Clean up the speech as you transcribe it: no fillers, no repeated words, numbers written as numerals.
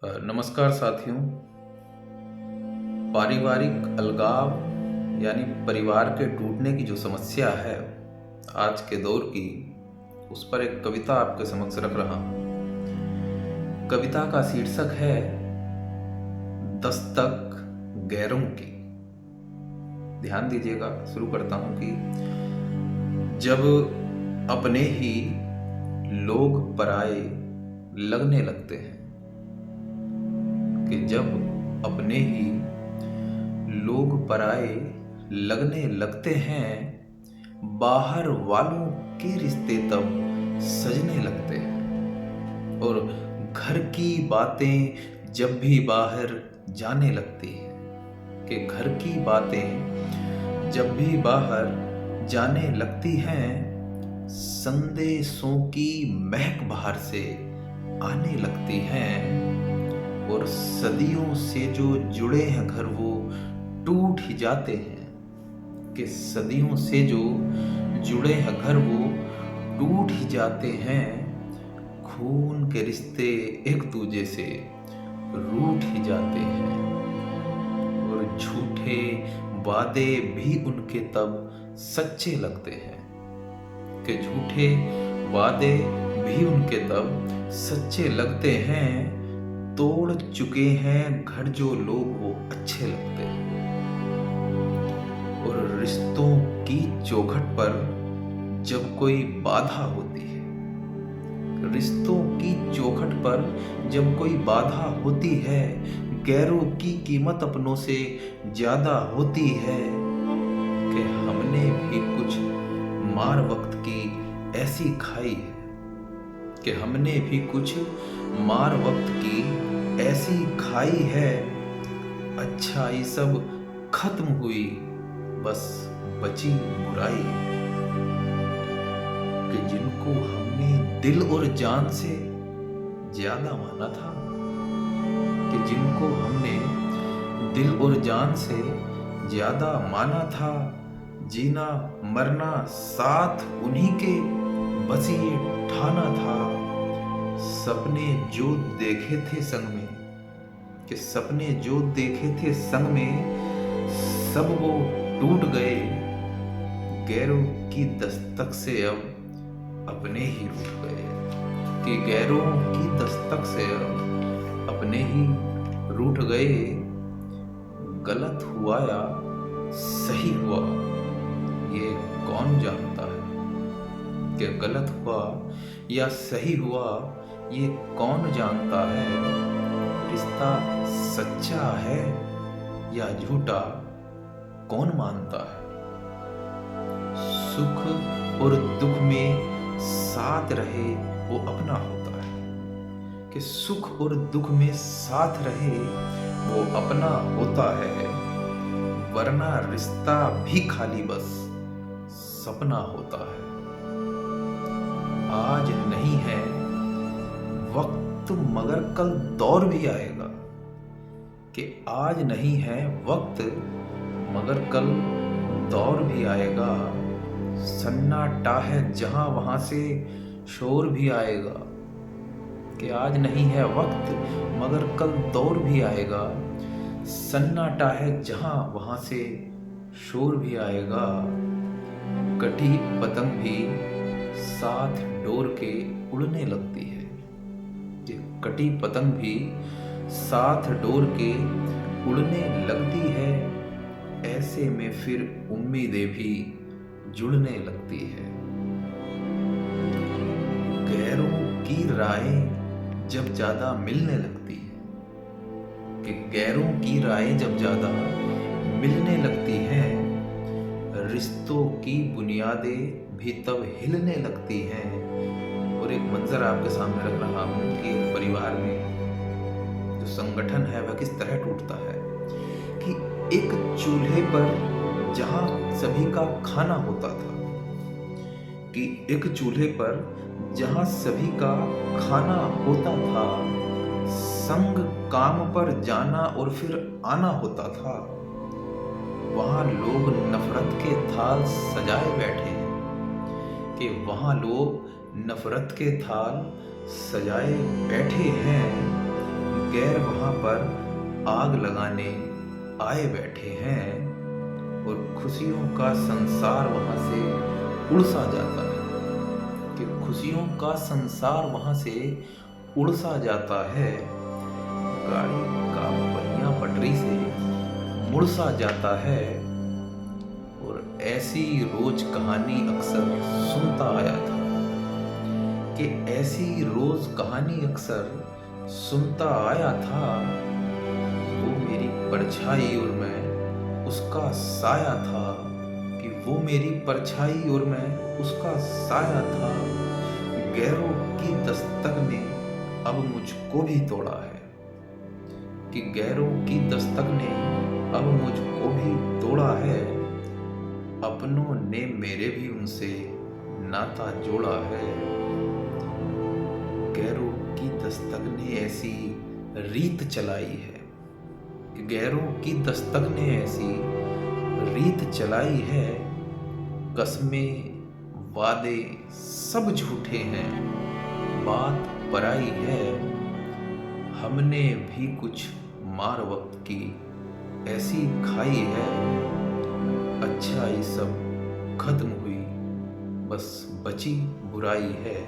नमस्कार साथियों। पारिवारिक अलगाव यानी परिवार के टूटने की जो समस्या है आज के दौर की, उस पर एक कविता आपके समक्ष रख रहा हूं। कविता का शीर्षक है दस्तक गैरों की। ध्यान दीजिएगा, शुरू करता हूं कि जब अपने ही लोग पराए लगने लगते हैं, कि जब अपने ही लोग पराए लगने लगते हैं, बाहर वालों के रिश्ते तब सजने लगते हैं। और घर की बातें जब भी बाहर जाने लगती हैं, कि घर की बातें जब भी बाहर जाने लगती हैं, संदेशों की महक बाहर से आने लगती हैं। और सदियों से जो जुड़े हैं घर वो टूट ही जाते हैं, कि सदियों से जो जुड़े हैं घर वो टूट ही जाते हैं। खून के रिश्ते एक दूजे से रूठ ही जाते हैं। और झूठे वादे भी उनके तब सच्चे लगते हैं, कि झूठे वादे भी उनके तब सच्चे लगते हैं। तोड़ चुके हैं घर जो लोग वो अच्छे लगते हैं। और रिश्तों की चौखट पर जब कोई बाधा होती है, रिश्तों की चौखट पर जब कोई बाधा होती है, गैरों की कीमत अपनों से ज्यादा होती है। कि हमने भी कुछ मार वक्त की ऐसी खाई है, कि हमने भी कुछ मार वक्त की ऐसी खाई है। अच्छाई सब खत्म हुई, बस बची बुराई। कि जिनको हमने दिल और जान से ज्यादा माना था, कि जिनको हमने दिल और जान से ज्यादा माना था, जीना मरना साथ उन्हीं के बस ये ठाना था। सपने जो देखे थे संग में, कि सपने जो देखे थे संग में, सब वो टूट गए। गैरों की दस्तक से अब अपने ही रूठ गए, कि गैरों की दस्तक से अब अपने ही रूठ गए। गलत हुआ या सही हुआ ये कौन जानता है, कि गलत हुआ या सही हुआ ये कौन जानता है। रिश्ता सच्चा है या झूठा कौन मानता है। सुख और दुख में साथ रहे वो अपना होता है, कि सुख और दुख में साथ रहे वो अपना होता है। वरना रिश्ता भी खाली बस सपना होता है। आज नहीं है वक्त मगर कल दौर भी आएगा, कि आज नहीं है वक्त मगर कल दौर भी आएगा। सन्नाटा है जहां वहां से शोर भी आएगा, कि आज नहीं है वक्त मगर कल दौर भी आएगा। सन्नाटा है जहां वहां से शोर भी आएगा। कटी पतंग भी साथ डोर के उड़ने लगती है, कि कटी पतंग भी साथ डोर के उड़ने लगती है। ऐसे में फिर उम्मीदें भी जुड़ने लगती है। गैरों की राहें जब ज्यादा मिलने लगती है, कि गैरों की राहें जब ज्यादा मिलने लगती हैं, रिश्तों की बुनियादें भी तब हिलने लगती हैं। और एक मंजर आपके सामने रख रहा हूं कि एक परिवार में जो संगठन है वह किस तरह टूटता है। कि एक चूल्हे पर जहां सभी का खाना होता था, कि एक चूल्हे पर जहां सभी का खाना होता था, संग काम पर जाना और फिर आना होता था। वहां लोग नफरत के थाल सजाए बैठे हैं, कि वहां लोग नफरत के थाल सजाए बैठे हैं। गैर वहाँ पर आग लगाने आए बैठे हैं और खुशियों का संसार वहाँ से उड़ सा जाता है, कि खुशियों का संसार वहाँ से उड़ सा जाता है, गाड़ी का पहिया पटरी से मुड़ सा जाता है। और ऐसी रोज कहानी अक्सर सुनता आया था, कि ऐसी रोज कहानी अक्सर सुनता आया था। वो मेरी परछाई और मैं उसका साया था, कि वो मेरी परछाई और मैं उसका साया था। गैरों की दस्तक ने अब मुझको भी तोड़ा है, कि गैरों की दस्तक ने अब मुझको भी तोड़ा है। अपनों ने मेरे भी उनसे नाता जोड़ा है। गैरों की दस्तक ने ऐसी रीत चलाई है, कि गैरों की दस्तक ने ऐसी रीत चलाई है। कस्में वादे सब झूठे हैं, बात पराई है। हमने भी कुछ मार वक्त की ऐसी खाई है। अच्छाई सब खत्म हुई, बस बची बुराई है।